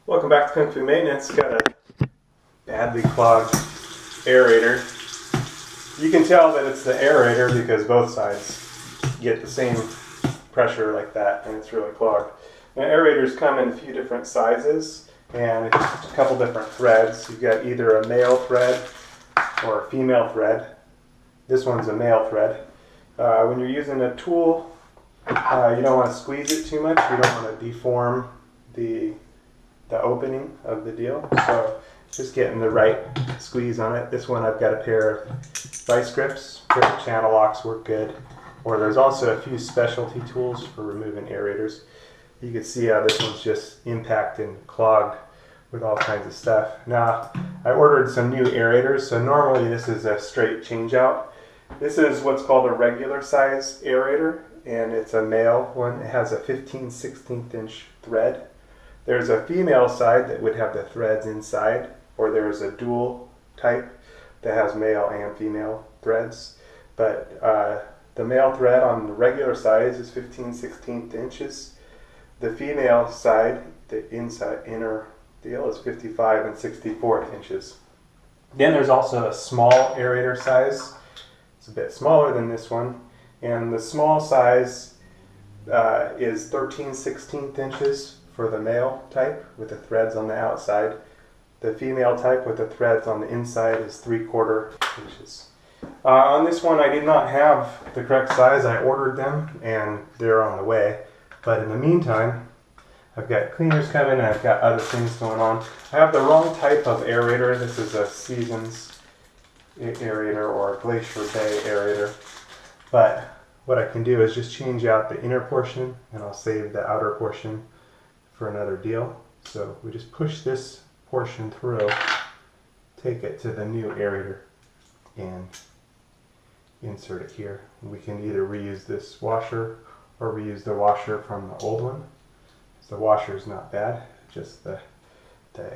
Welcome back to Kung Fu Maintenance. Got a badly clogged aerator. You can tell that it's the aerator because both sides get the same pressure like that, and it's really clogged. Now, aerators come in a few different sizes and a couple different threads. You've got either a male thread or a female thread. This one's a male thread. When you're using a tool, you don't want to squeeze it too much. You don't want to deform the opening of the deal. So just getting the right squeeze on it. This one I've got a pair of vice grips. Different channel locks work good. Or there's also a few specialty tools for removing aerators. You can see how this one's just impacted and clogged with all kinds of stuff. Now, I ordered some new aerators, so normally this is a straight change out. This is what's called a regular size aerator, and it's a male one. It has a 15/16 inch thread. There's a female side that would have the threads inside, or there's a dual type that has male and female threads. But the male thread on the regular size is 15/16 inches. The female side, the inner deal, is 55 and 64 inches. Then there's also a small aerator size. It's a bit smaller than this one, and the small size is 13/16 inches for the male type with the threads on the outside. The female type with the threads on the inside is 3/4 inches. On this one I did not have the correct size. I ordered them and they're on the way. But in the meantime, I've got cleaners coming and I've got other things going on. I have the wrong type of aerator. This is a Seasons aerator or a Glacier Bay aerator. But what I can do is just change out the inner portion and I'll save the outer portion for another deal. So we just push this portion through, take it to the new aerator and insert it here. We can either reuse this washer or reuse the washer from the old one. So the washer is not bad, just the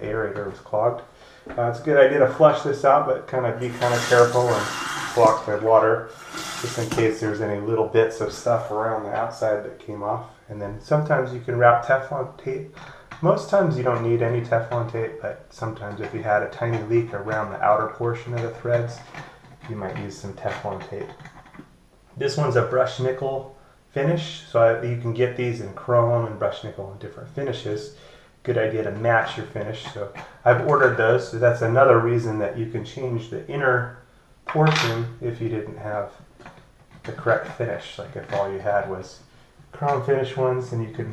aerator was clogged. It's a good idea to flush this out, but be kind of careful and block the water just in case there's any little bits of stuff around the outside that came off. And then sometimes you can wrap Teflon tape. Most times you don't need any Teflon tape, but sometimes if you had a tiny leak around the outer portion of the threads, you might use some Teflon tape. This one's a brushed nickel finish, so you can get these in chrome and brushed nickel in different finishes. Good idea to match your finish. So I've ordered those, so that's another reason that you can change the inner portion if you didn't have the correct finish. Like if all you had was chrome finish ones, then you could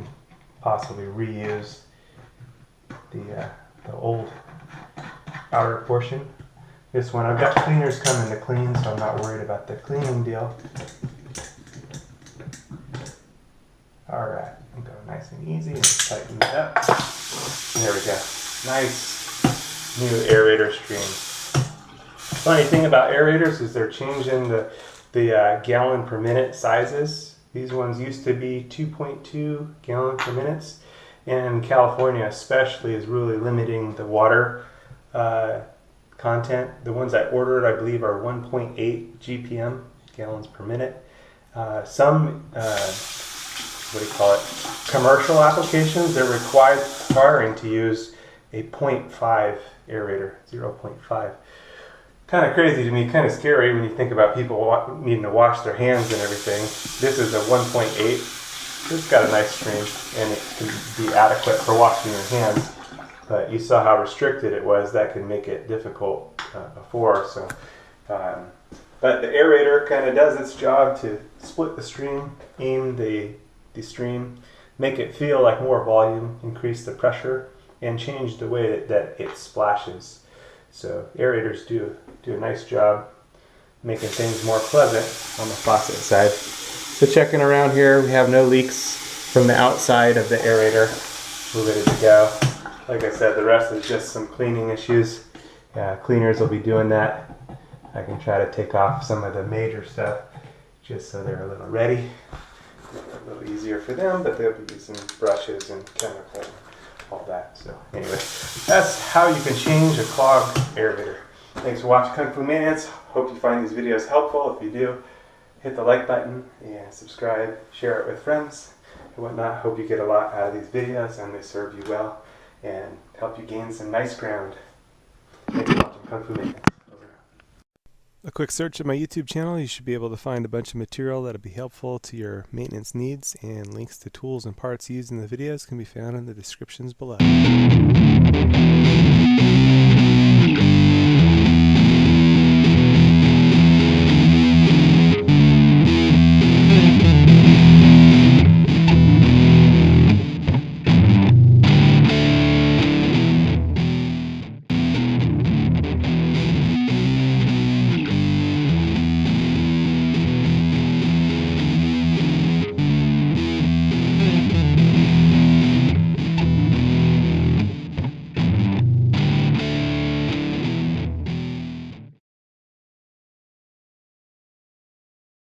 possibly reuse the old outer portion. This one, I've got cleaners coming to clean, so I'm not worried about the cleaning deal. Alright, I'll go nice and easy and tighten it up. There we go. Nice new aerator stream. Funny thing about aerators is they're changing the gallon per minute sizes. These ones used to be 2.2 gallon per minute, and California especially is really limiting the water content. The ones I ordered, I believe, are 1.8 GPM, gallons per minute. Some commercial applications, they're requiring to use a 0.5 aerator, 0.5. Kind of crazy to me, kind of scary when you think about people needing to wash their hands and everything. This is a 1.8. It's got a nice stream and it can be adequate for washing your hands. But you saw how restricted it was. That could make it difficult before. So, but the aerator kind of does its job to split the stream, aim the stream, make it feel like more volume, increase the pressure, and change the way that it splashes. So aerators do a nice job making things more pleasant on the faucet side. So checking around here, we have no leaks from the outside of the aerator. We're ready to go. Like I said, the rest is just some cleaning issues. Cleaners will be doing that. I can try to take off some of the major stuff just so they're a little ready. A little easier for them, but they'll be using brushes and chemical and all that. So anyway, that's how you can change a clogged aerator. Thanks for watching Kung Fu Maintenance. Hope you find these videos helpful. If you do, hit the like button and subscribe, share it with friends and whatnot. Hope you get a lot out of these videos and they serve you well. and help you gain some nice ground. Maybe watching Kung Fu maintenance. A quick search of my YouTube channel, you should be able to find a bunch of material that'll be helpful to your maintenance needs, and links to tools and parts used in the videos can be found in the descriptions below.